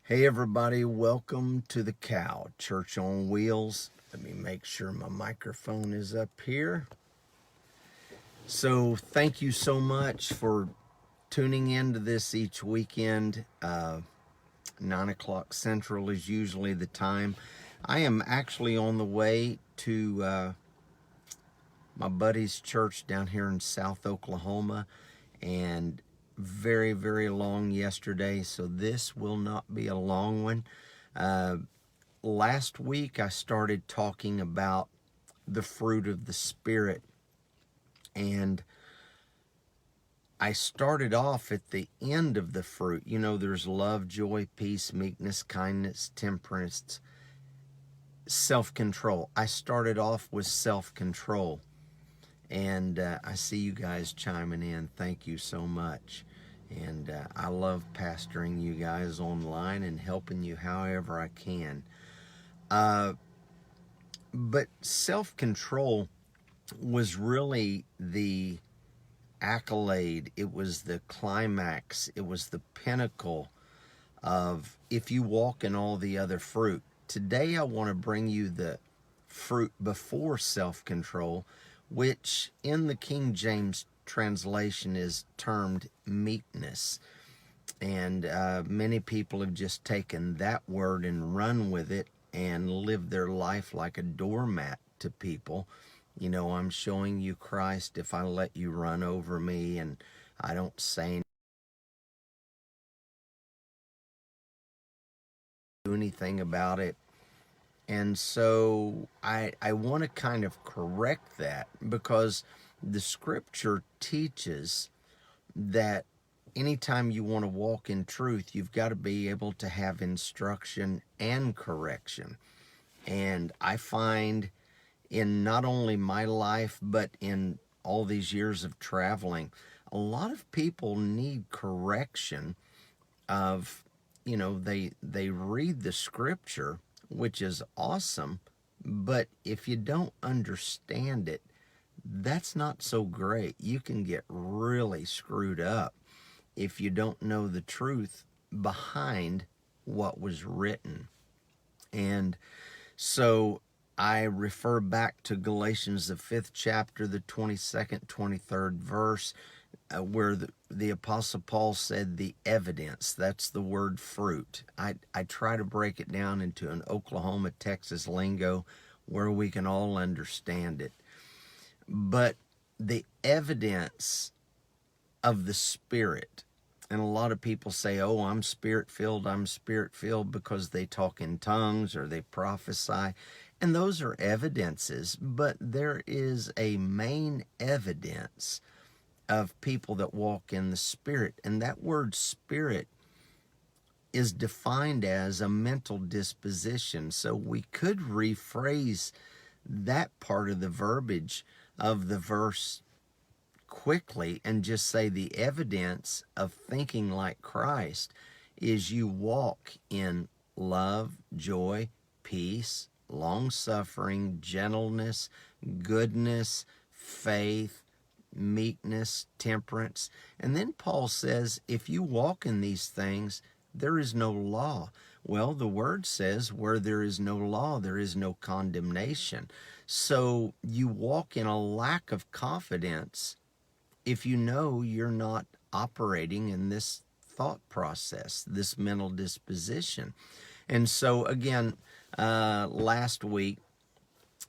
Hey everybody, welcome to the Cow Church on Wheels. Let me make sure my microphone is up here. So thank you so much for tuning into this each weekend. 9 o'clock Central is usually the time. I am actually on the way to my buddy's church down here in South Oklahoma, and very, very long yesterday, so this will not be a long one. Last week I started talking about the fruit of the Spirit, and I started off at the end of the fruit. You know, there's love, joy, peace, meekness, kindness, temperance, self-control. I started off with self-control, and I see you guys chiming in. Thank you so much. And I love pastoring you guys online and helping you however I can. But self-control was really the accolade. It was the climax. It was the pinnacle of if you walk in all the other fruit. Today I want to bring you the fruit before self-control, which in the King James translation is termed meekness. And many people have just taken that word and run with it and lived their life like a doormat to people. You know, I'm showing you Christ if I let you run over me, and I don't say anything about it. And so I want to kind of correct that, because the scripture teaches that anytime you want to walk in truth, you've got to be able to have instruction and correction. And I find in not only my life, but in all these years of traveling, a lot of people need correction of, you know, they read the scripture, which is awesome, but if you don't understand it, that's not so great. You can get really screwed up if you don't know the truth behind what was written. And so I refer back to Galatians, the 5th chapter, the 22nd, 23rd verse, where the Apostle Paul said the evidence, that's the word fruit. I try to break it down into an Oklahoma, Texas lingo where we can all understand it. But the evidence of the Spirit, and a lot of people say, oh, I'm spirit-filled because they talk in tongues or they prophesy. And those are evidences, but there is a main evidence of people that walk in the Spirit. And that word spirit is defined as a mental disposition. So we could rephrase that part of the verbiage of the verse quickly and just say the evidence of thinking like Christ is you walk in love, joy, peace, long-suffering, gentleness, goodness, faith, meekness, temperance. And then Paul says, if you walk in these things, there is no law. Well, the word says where there is no law, there is no condemnation. So you walk in a lack of confidence if you know you're not operating in this thought process, this mental disposition. And so again, last week,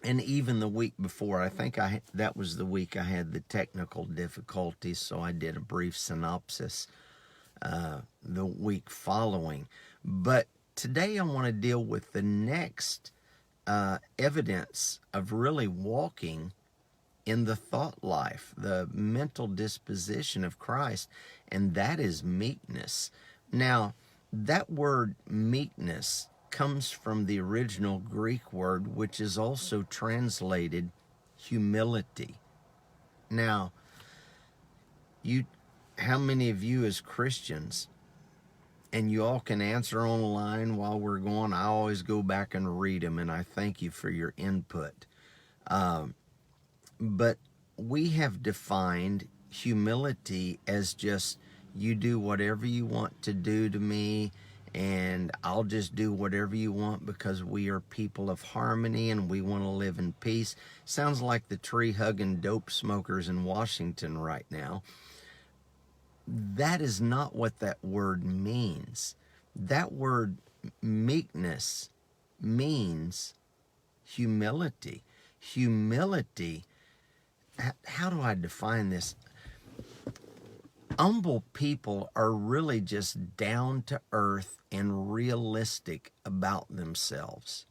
and even the week before, I think that was the week I had the technical difficulties, so I did a brief synopsis the week following. But today I want to deal with the next evidence of really walking in the thought life, the mental disposition of Christ, and that is meekness. Now, that word meekness comes from the original Greek word, which is also translated humility. Now, how many of you as Christians, and you all can answer online while we're going, I always go back and read them, and I thank you for your input. But we have defined humility as just you do whatever you want to do to me, and I'll just do whatever you want because we are people of harmony and we want to live in peace. Sounds like the tree-hugging dope smokers in Washington right now. That is not what that word means. That word meekness means humility. Humility, how do I define this? Humble people are really just down to earth and realistic about themselves.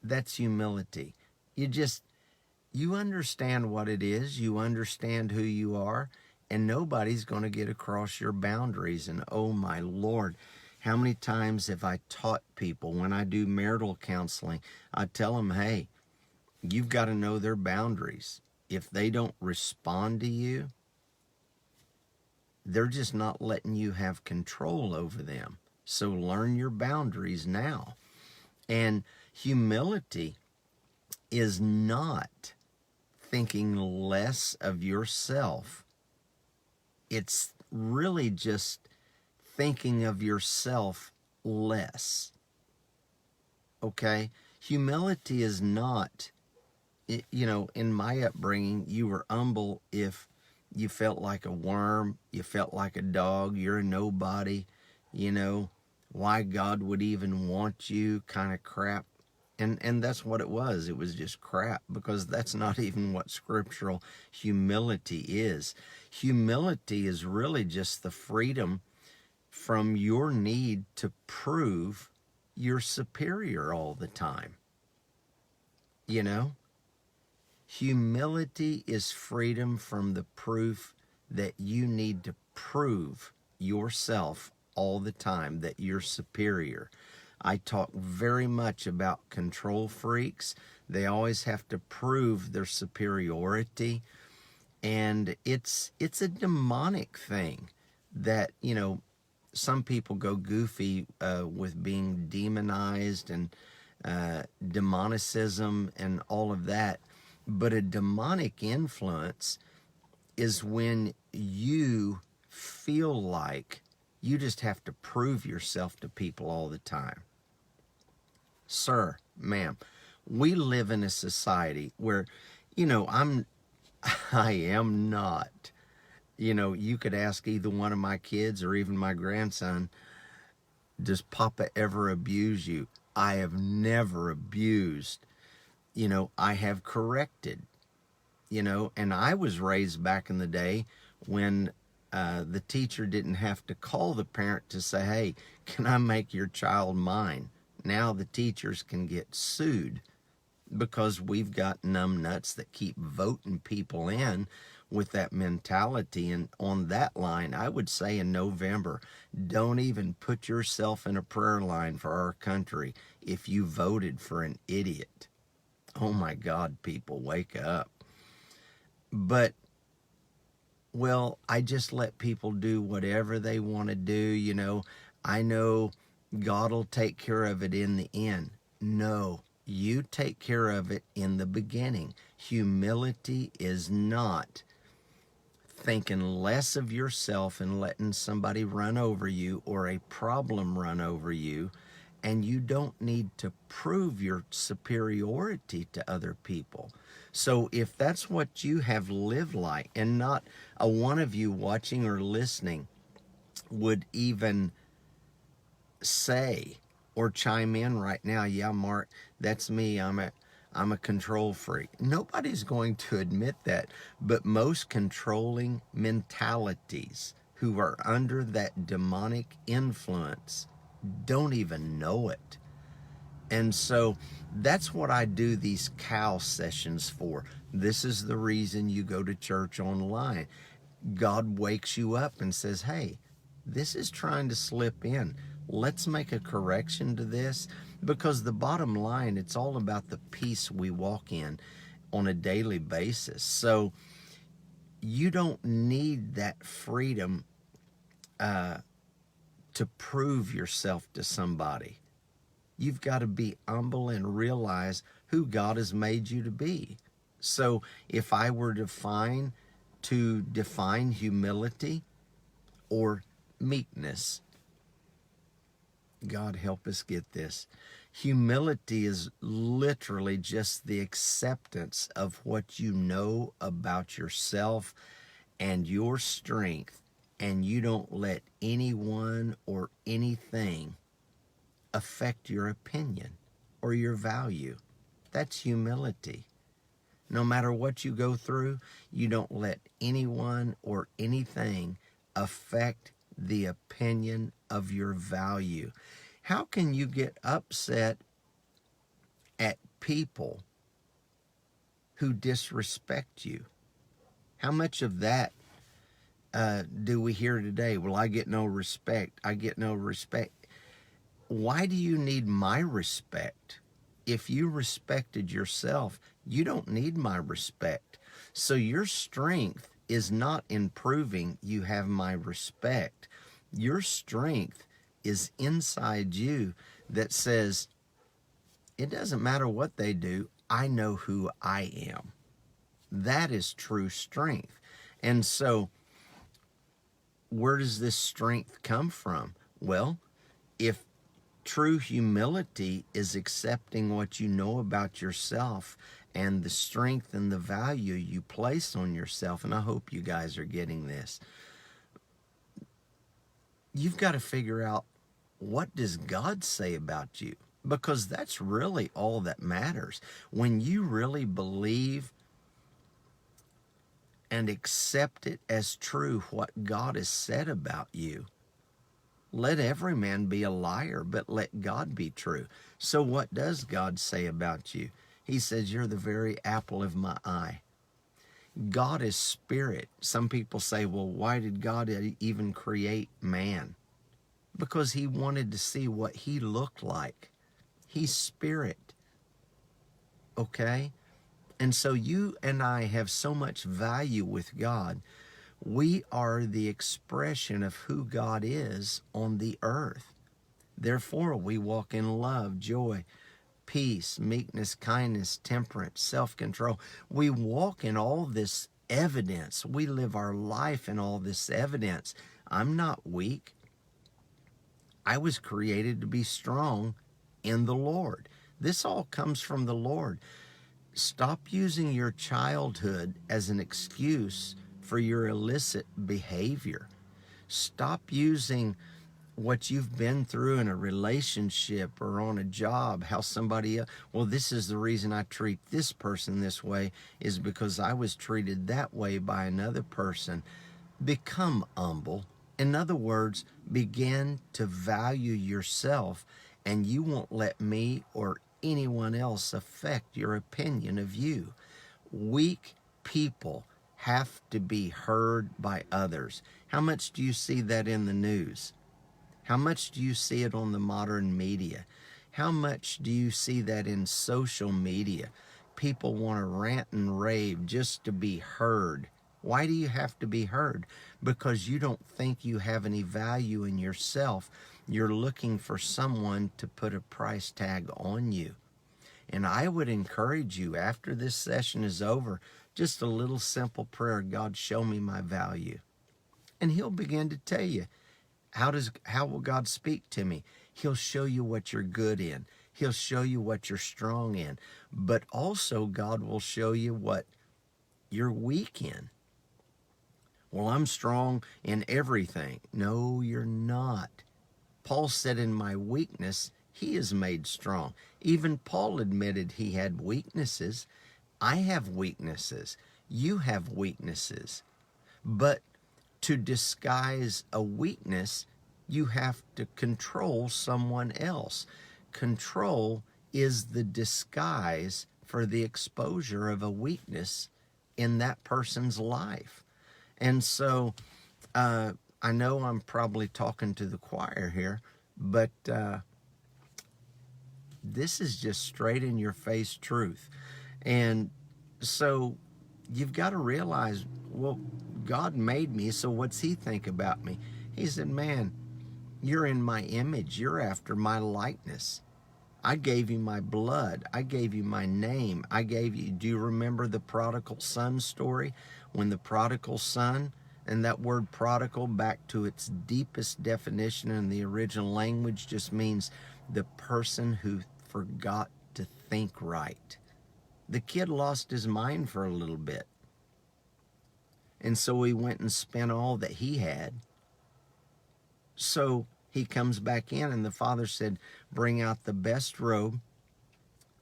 That's humility. You understand what it is, you understand who you are, and nobody's going to get across your boundaries. And oh my Lord, how many times have I taught people when I do marital counseling? I tell them, hey, you've got to know their boundaries. If they don't respond to you, they're just not letting you have control over them. So learn your boundaries now. And humility is not thinking less of yourself. It's really just thinking of yourself less. Okay? Humility is not, in my upbringing, you were humble if you felt like a worm, you felt like a dog, you're a nobody, why God would even want you kind of crap. And that's what it was. It was just crap, because that's not even what scriptural humility is. Humility is really just the freedom from your need to prove you're superior all the time. Humility is freedom from the proof that you need to prove yourself all the time, that you're superior. I talk very much about control freaks. They always have to prove their superiority. And it's a demonic thing that, some people go goofy with being demonized and demonicism and all of that. But a demonic influence is when you feel like you just have to prove yourself to people all the time. Sir, ma'am, we live in a society where, I am not. You could ask either one of my kids or even my grandson, does Papa ever abuse you? I have never abused. I have corrected, and I was raised back in the day when the teacher didn't have to call the parent to say, hey, can I make your child mine? Now the teachers can get sued because we've got numbnuts that keep voting people in with that mentality. And on that line, I would say in November, don't even put yourself in a prayer line for our country if you voted for an idiot. Oh my God, people, wake up. But, well, I just let people do whatever they want to do, I know God will take care of it in the end. No, you take care of it in the beginning. Humility is not thinking less of yourself and letting somebody run over you or a problem run over you. And you don't need to prove your superiority to other people. So if that's what you have lived like, and not a one of you watching or listening would even say or chime in right now, yeah, Mark, that's me, I'm a control freak. Nobody's going to admit that, but most controlling mentalities who are under that demonic influence don't even know it. And so that's what I do these cow sessions for. This is the reason you go to church online. God wakes you up and says, hey, this is trying to slip in. Let's make a correction to this, because the bottom line, it's all about the peace we walk in on a daily basis. So you don't need that freedom to prove yourself to somebody. You've got to be humble and realize who God has made you to be. So if I were to define humility or meekness, God help us get this. Humility is literally just the acceptance of what you know about yourself and your strength, and you don't let anyone or anything affect your opinion or your value. That's humility. No matter what you go through, you don't let anyone or anything affect the opinion of your value. How can you get upset at people who disrespect you? How much of that do we hear today? Well, I get no respect. I get no respect. Why do you need my respect? If you respected yourself, you don't need my respect. So your strength is not in proving you have my respect. Your strength is inside you that says, it doesn't matter what they do, I know who I am. That is true strength. And so, where does this strength come from? Well, if true humility is accepting what you know about yourself and the strength and the value you place on yourself, and I hope you guys are getting this, you've got to figure out, what does God say about you? Because that's really all that matters. When you really believe and accept it as true what God has said about you, let every man be a liar, but let God be true. So what does God say about you? He says, you're the very apple of my eye. God is spirit. Some people say, well, why did God even create man? Because he wanted to see what he looked like. He's spirit. Okay? And so you and I have so much value with God. We are the expression of who God is on the earth. Therefore, we walk in love, joy, peace, meekness, kindness, temperance, self-control. We walk in all this evidence. We live our life in all this evidence. I'm not weak. I was created to be strong in the Lord. This all comes from the Lord. Stop using your childhood as an excuse for your illicit behavior. Stop using what you've been through in a relationship or on a job, how somebody else, well, this is the reason I treat this person this way, is because I was treated that way by another person. Become humble. In other words, begin to value yourself, and you won't let me or anyone else affect your opinion of you. Weak people have to be heard by others. How much do you see that in the news? How much do you see it on the modern media? How much do you see that in social media? People want to rant and rave just to be heard. Why do you have to be heard? Because you don't think you have any value in yourself. You're looking for someone to put a price tag on you. And I would encourage you, after this session is over, just a little simple prayer: God, show me my value. And he'll begin to tell you. How will God speak to me? He'll show you what you're good in. He'll show you what you're strong in. But also God will show you what you're weak in. Well, I'm strong in everything. No, you're not. Paul said, in my weakness, he is made strong. Even Paul admitted he had weaknesses. I have weaknesses. You have weaknesses. But to disguise a weakness, you have to control someone else. Control is the disguise for the exposure of a weakness in that person's life. And so I know I'm probably talking to the choir here, but this is just straight in your face truth. And so you've got to realize, well, God made me, so what's he think about me? He said, man, you're in my image. You're after my likeness. I gave you my blood. I gave you my name. I gave you, do you remember the prodigal son story? When the prodigal son And that word prodigal, back to its deepest definition in the original language, just means the person who forgot to think right. The kid lost his mind for a little bit. And so he went and spent all that he had. So he comes back in, and the father said, bring out the best robe,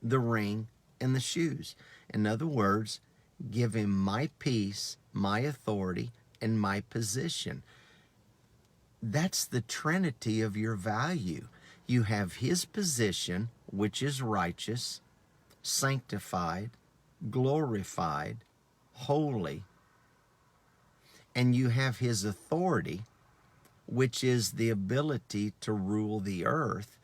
the ring, and the shoes. In other words, give him my peace, my authority, and my position. That's the trinity of your value. You have his position, which is righteous, sanctified, glorified, holy, and you have his authority, which is the ability to rule the earth,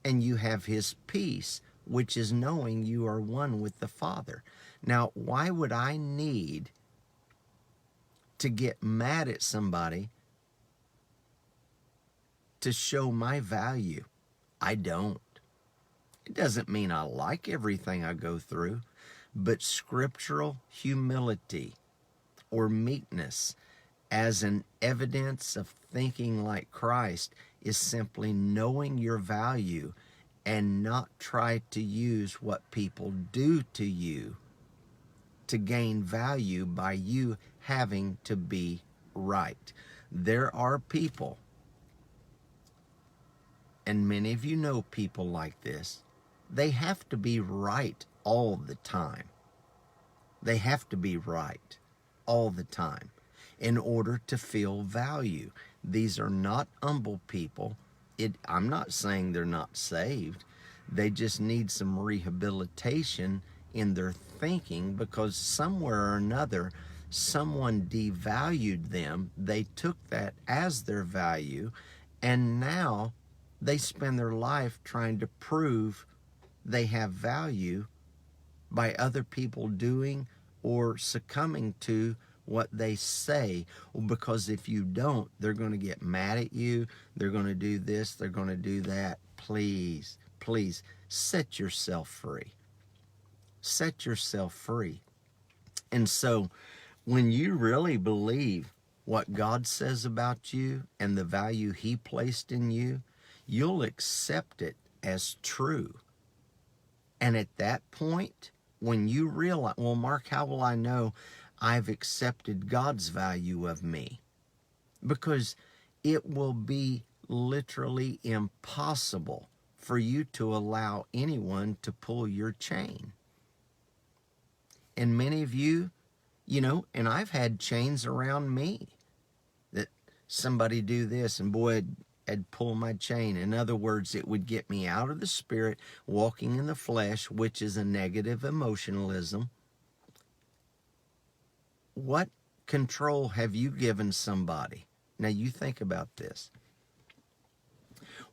and you have his peace, which is knowing you are one with the Father. Now, why would I need to get mad at somebody to show my value? I don't. It doesn't mean I like everything I go through, but scriptural humility or meekness as an evidence of thinking like Christ is simply knowing your value and not try to use what people do to you to gain value by you having to be right. There are people, and many of you know people like this, they have to be right all the time. They have to be right all the time in order to feel value. These are not humble people. I'm not saying they're not saved. They just need some rehabilitation in their thinking, because somewhere or another, someone devalued them. They took that as their value, and now they spend their life trying to prove they have value by other people doing or succumbing to what they say. Because if you don't, they're going to get mad at you. They're going to do this. They're going to do that. Please, please set yourself free. Set yourself free. And so when you really believe what God says about you and the value he placed in you, you'll accept it as true. And at that point, when you realize, well, Mark, how will I know I've accepted God's value of me? Because it will be literally impossible for you to allow anyone to pull your chain. And many of you, and I've had chains around me that somebody do this and boy, I'd pull my chain. In other words, it would get me out of the spirit, walking in the flesh, which is a negative emotionalism. What control have you given somebody? Now you think about this.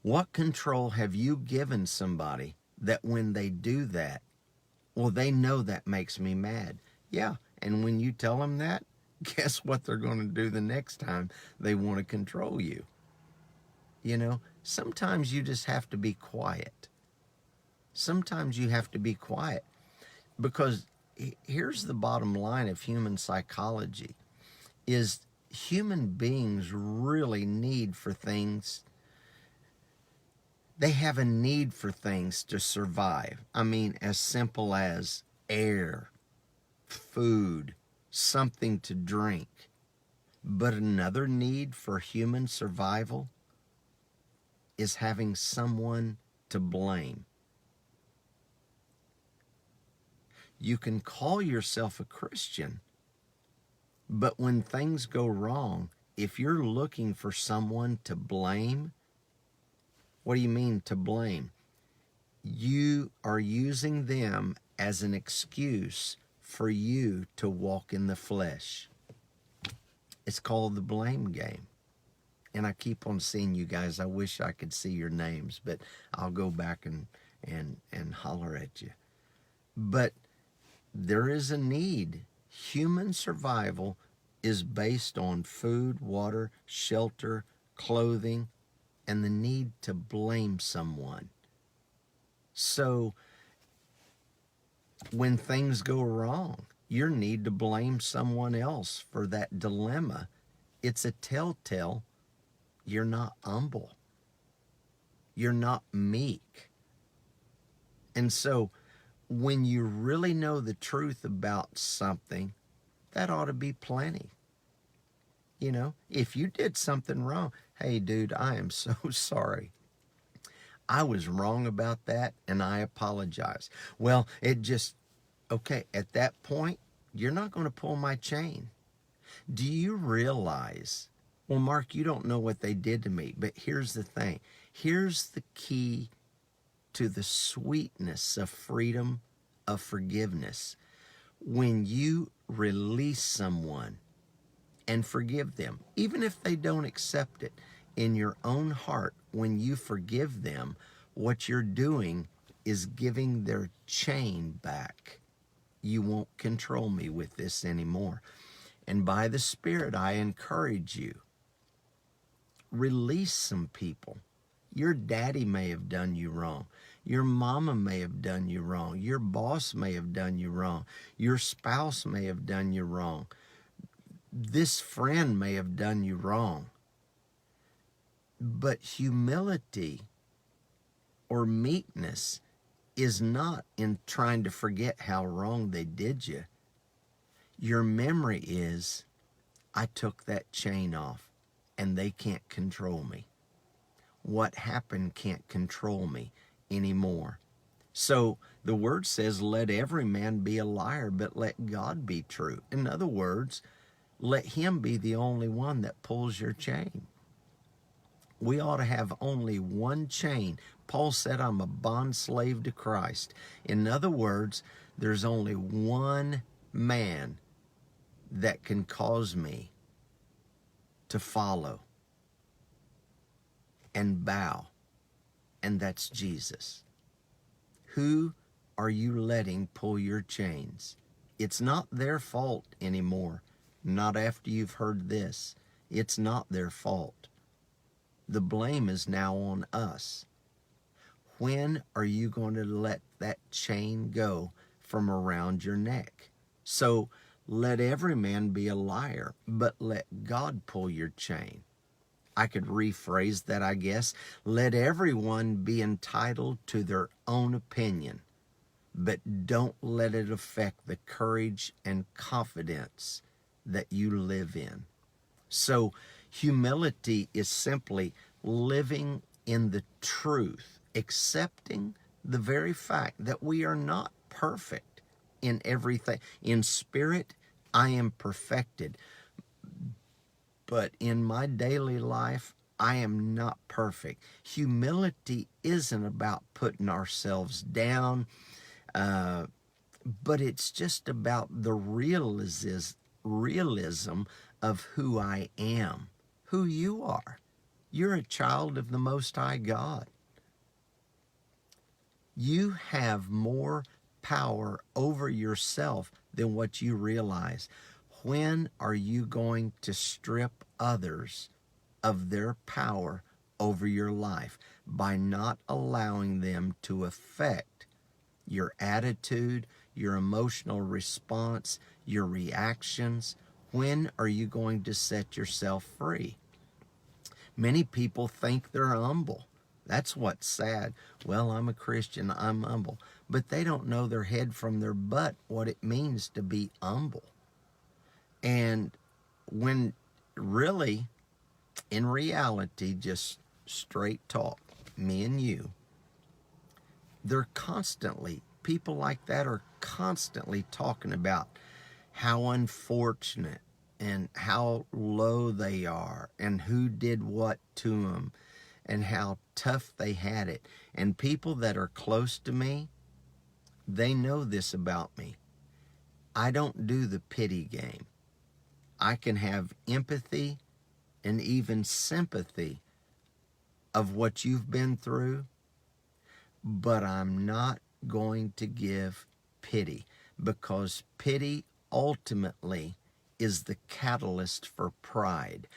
What control have you given somebody that when they do that, well, they know that makes me mad. Yeah, and when you tell them that, guess what they're going to do the next time they want to control you? Sometimes you just have to be quiet. Sometimes you have to be quiet, because here's the bottom line of human psychology is human beings really need for things. They have a need for things to survive. I mean, as simple as air, food, something to drink. But another need for human survival is having someone to blame. You can call yourself a Christian, but when things go wrong, if you're looking for someone to blame, what do you mean to blame? You are using them as an excuse for you to walk in the flesh. It's called the blame game. And I keep on seeing you guys. I wish I could see your names, but I'll go back and holler at you. But there is a need. Human survival is based on food, water, shelter, clothing, and the need to blame someone. So when things go wrong, your need to blame someone else for that dilemma it's a telltale you're not humble. You're not meek. And so when you really know the truth about something, that ought to be plenty. You know, if you did something wrong, hey, dude, I am so sorry. I was wrong about that and I apologize. Well, okay, at that point, you're not going to pull my chain. Do you realize, well, Mark, you don't know what they did to me, but here's the thing. Here's the key to the sweetness of freedom, of forgiveness. When you release someone and forgive them, even if they don't accept it, in your own heart, when you forgive them, what you're doing is giving their chain back. You won't control me with this anymore. And by the Spirit, I encourage you, release some people. Your daddy may have done you wrong. Your mama may have done you wrong. Your boss may have done you wrong. Your spouse may have done you wrong. This friend may have done you wrong. But humility or meekness is not in trying to forget how wrong they did you. Your memory is, I took that chain off and they can't control me. What happened can't control me anymore. So the word says, let every man be a liar, but let God be true. In other words, let him be the only one that pulls your chain. We ought to have only one chain. Paul said, I'm a bond slave to Christ. In other words, there's only one man that can cause me to follow and bow, and that's Jesus. Who are you letting pull your chains? It's not their fault anymore. Not after you've heard this. It's not their fault. The blame is now on us. When are you going to let that chain go from around your neck? So let every man be a liar, but let God pull your chain. I could rephrase that, I guess. Let everyone be entitled to their own opinion, but don't let it affect the courage and confidence that you live in. So humility is simply living in the truth, accepting the very fact that we are not perfect in everything. In spirit, I am perfected. But in my daily life, I am not perfect. Humility isn't about putting ourselves down, but it's just about the realism of who I am, who you are. You're a child of the Most High God. You have more power over yourself than what you realize. When are you going to strip others of their power over your life by not allowing them to affect your attitude, your emotional response, your reactions? When are you going to set yourself free? Many people think they're humble. That's what's sad. Well, I'm a Christian, I'm humble. But they don't know their head from their butt what it means to be humble. And when really, in reality, just straight talk, me and you, people like that are constantly talking about how unfortunate and how low they are and who did what to them and how tough they had it. And people that are close to me, they know this about me. I don't do the pity game. I can have empathy and even sympathy of what you've been through, but I'm not going to give pity, because pity ultimately is the catalyst for pride.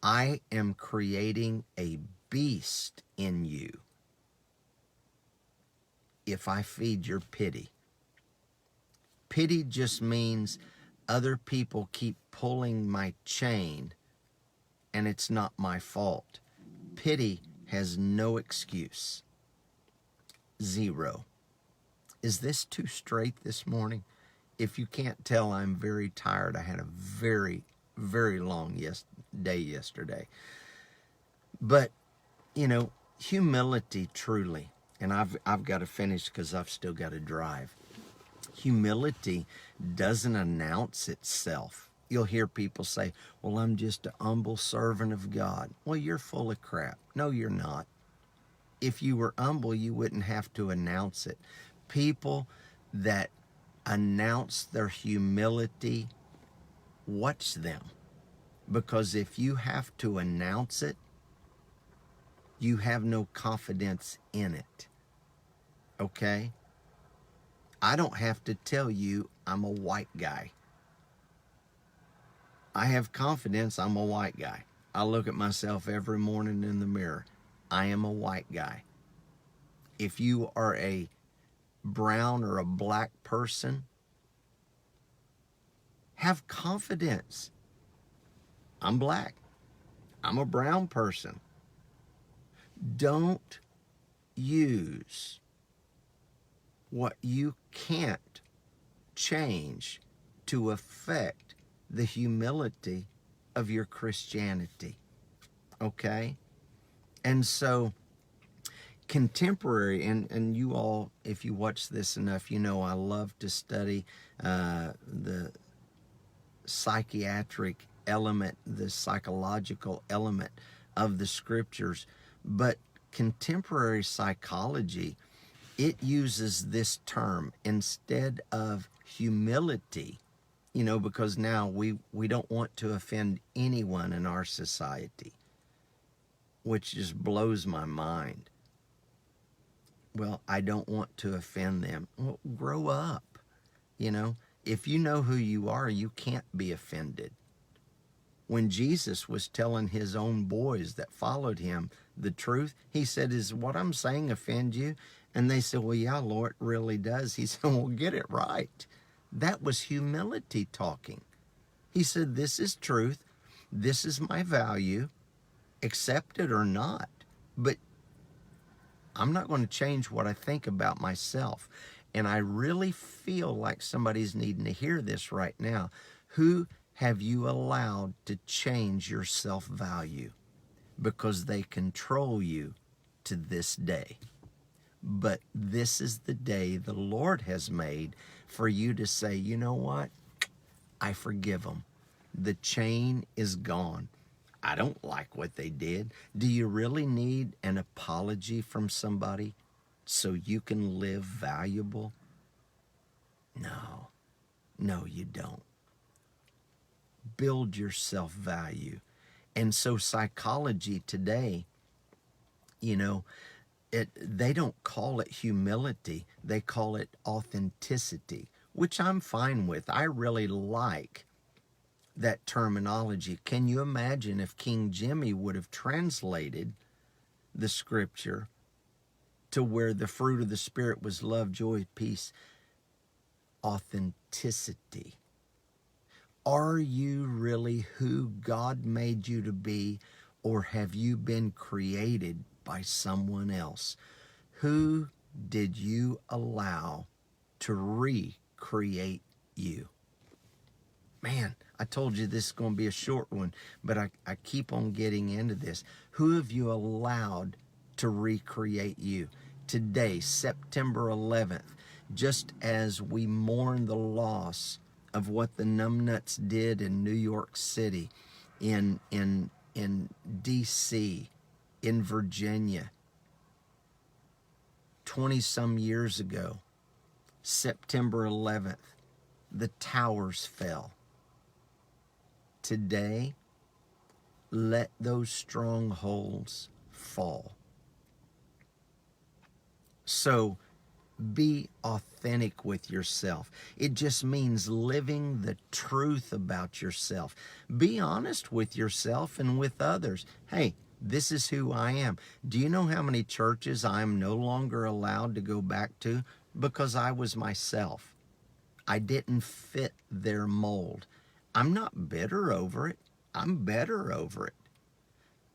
I am creating a beast in you if I feed your pity. Pity just means other people keep pulling my chain and it's not my fault. Pity has no excuse. Zero. Is this too straight this morning? If you can't tell, I'm very tired. I had a very, very long day yesterday. But, humility truly, and I've got to finish because I've still got to drive. Humility doesn't announce itself. You'll hear people say, well, I'm just a humble servant of God. Well, you're full of crap. No, you're not. If you were humble, you wouldn't have to announce it. People that announce their humility, watch them. Because if you have to announce it, you have no confidence in it. Okay? I don't have to tell you I'm a white guy. I have confidence I'm a white guy. I look at myself every morning in the mirror. I am a white guy. If you are a brown or a black person, have confidence. I'm black. I'm a brown person. Don't use what you can't change to affect the humility of your Christianity. Okay? And so, contemporary, and you all, if you watch this enough, you know I love to study the psychiatric element, the psychological element of the scriptures. But contemporary psychology, it uses this term instead of humility, because now we don't want to offend anyone in our society, which just blows my mind. Well, I don't want to offend them. Well, grow up. If you know who you are, you can't be offended. When Jesus was telling his own boys that followed him the truth, he said, is what I'm saying offend you? And they said, well, yeah, Lord, it really does. He said, well, get it right. That was humility talking. He said, this is truth. This is my value. Accept it or not. But I'm not going to change what I think about myself. And I really feel like somebody's needing to hear this right now. Who have you allowed to change your self-value? Because they control you to this day. But this is the day the Lord has made for you to say, you know what? I forgive them. The chain is gone. I don't like what they did. Do you really need an apology from somebody so you can live valuable? No, you don't. Build your self-value. And so psychology today, they don't call it humility. They call it authenticity, which I'm fine with. I really like that terminology. Can you imagine if King Jimmy would have translated the scripture to where the fruit of the Spirit was love, joy, peace, authenticity? Are you really who God made you to be, or have you been created by someone else? Who did you allow to recreate you? Man, I told you this is going to be a short one, but I keep on getting into this. Who have you allowed to recreate you? Today, September 11th, just as we mourn the loss of what the numbnuts did in New York City, in D.C., in Virginia, 20-some years ago, September 11th, the towers fell. Today, let those strongholds fall. So, be authentic with yourself. It just means living the truth about yourself. Be honest with yourself and with others. Hey, this is who I am. Do you know how many churches I'm no longer allowed to go back to? Because I was myself. I didn't fit their mold. I'm not bitter over it. I'm better over it.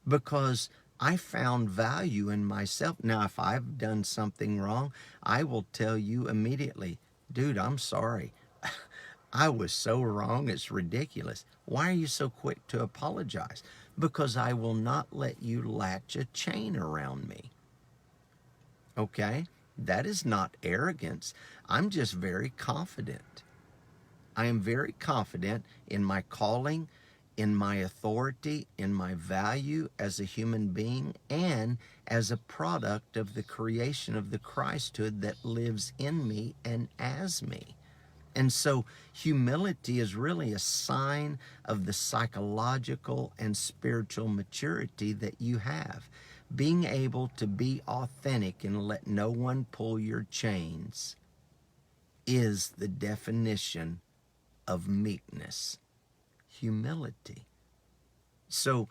because I found value in myself. Now, if I've done something wrong, I will tell you immediately, dude, I'm sorry. I was so wrong, it's ridiculous. Why are you so quick to apologize? Because I will not let you latch a chain around me. Okay? That is not arrogance. I'm just very confident. I am very confident in my calling, in my authority, in my value as a human being, and as a product of the creation of the Christhood that lives in me and as me. And so humility is really a sign of the psychological and spiritual maturity that you have. Being able to be authentic and let no one pull your chains is the definition of meekness, humility. So,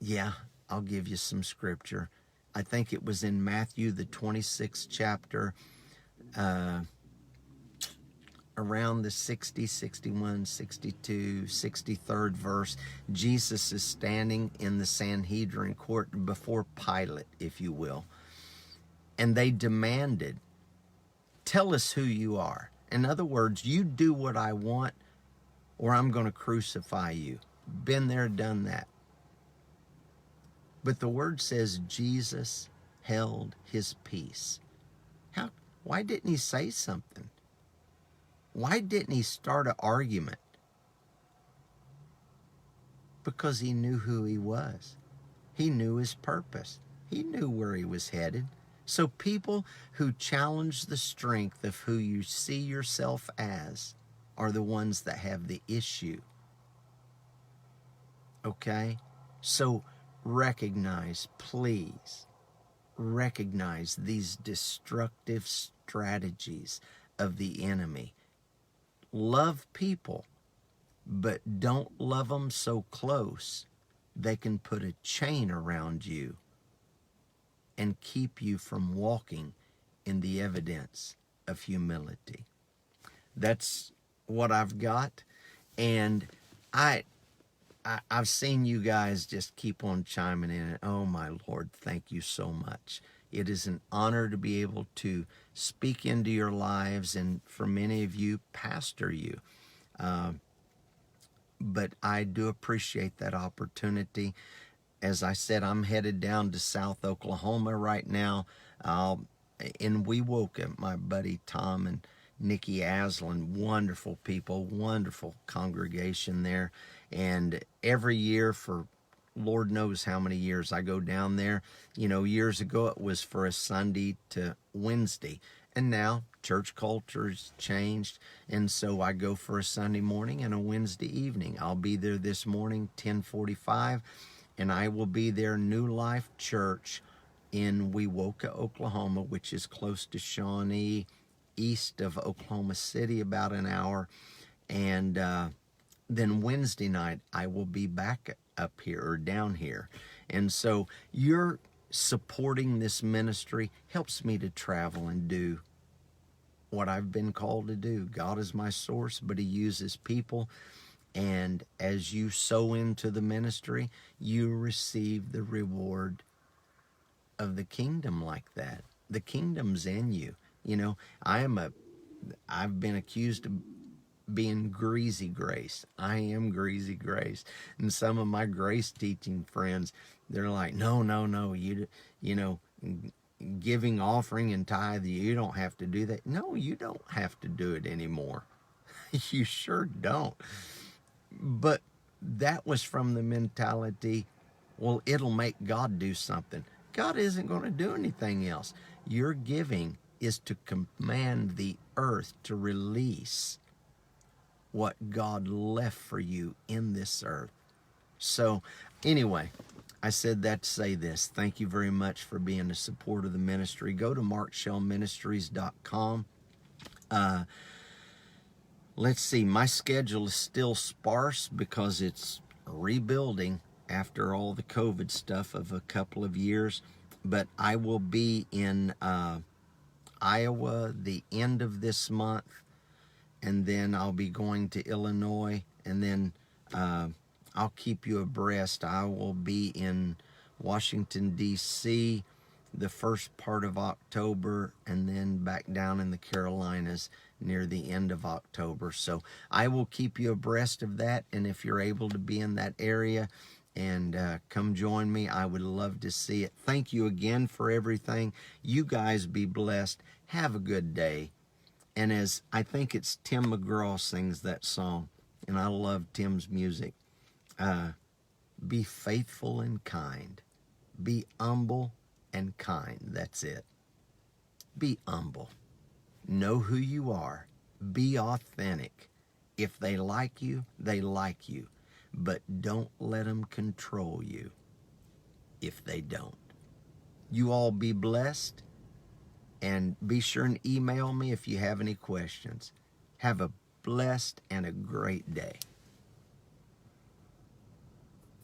yeah, I'll give you some scripture. I think it was in Matthew, the 26th chapter, around the 60, 61, 62, 63rd verse. Jesus is standing in the Sanhedrin court before Pilate, if you will. And they demanded, tell us who you are. In other words, you do what I want or I'm going to crucify you. Been there, done that. But the word says Jesus held his peace. Why didn't he say something? Why didn't he start an argument? Because he knew who he was. He knew his purpose. He knew where he was headed. So people who challenge the strength of who you see yourself as are the ones that have the issue. Okay? So recognize, please, recognize these destructive strategies of the enemy. Love people, but don't love them so close they can put a chain around you and keep you from walking in the evidence of humility. That's what I've got. And I've seen you guys just keep on chiming in. Oh, my Lord, thank you so much. It is an honor to be able to speak into your lives and for many of you, pastor you. But I do appreciate that opportunity. As I said, I'm headed down to South Oklahoma right now. In Wewoka, my buddy Tom and Nikki Aslan, wonderful people, wonderful congregation there. And every year for Lord knows how many years I go down there. You know, years ago it was for a Sunday to Wednesday. And now church culture's changed. And so I go for a Sunday morning and a Wednesday evening. I'll be there this morning, 10:45. And I will be there, New Life Church in Wewoka, Oklahoma, which is close to Shawnee, east of Oklahoma City, about an hour. And then Wednesday night, I will be back up here or down here. And so your supporting this ministry helps me to travel and do what I've been called to do. God is my source, but he uses people. And as you sow into the ministry, you receive the reward of the kingdom like that. The kingdom's in you. You know, I've been accused of being greasy grace. I am greasy grace. And some of my grace teaching friends, they're like, no, you know, giving offering and tithe, you don't have to do that. No, you don't have to do it anymore. You sure don't. But that was from the mentality, well, it'll make God do something. God isn't going to do anything else. Your giving is to command the earth to release what God left for you in this earth. So anyway, I said that to say this. Thank you very much for being a supporter of the ministry. Go to markshellministries.com. Let's see, my schedule is still sparse because it's rebuilding after all the COVID stuff of a couple of years. But I will be in Iowa the end of this month, and then I'll be going to Illinois, and then I'll keep you abreast. I will be in Washington, D.C. the first part of October, and then back down in the Carolinas near the end of October. So I will keep you abreast of that, and if you're able to be in that area and come join me, I would love to see it. Thank you again for everything. You guys be blessed. Have a good day. And as I think it's Tim McGraw sings that song, and I love Tim's music, be faithful and kind. Be humble and kind. That's it. Be humble. Know who you are. Be authentic. If they like you, they like you. But don't let them control you if they don't. You all be blessed, and be sure and email me if you have any questions. Have a blessed and a great day.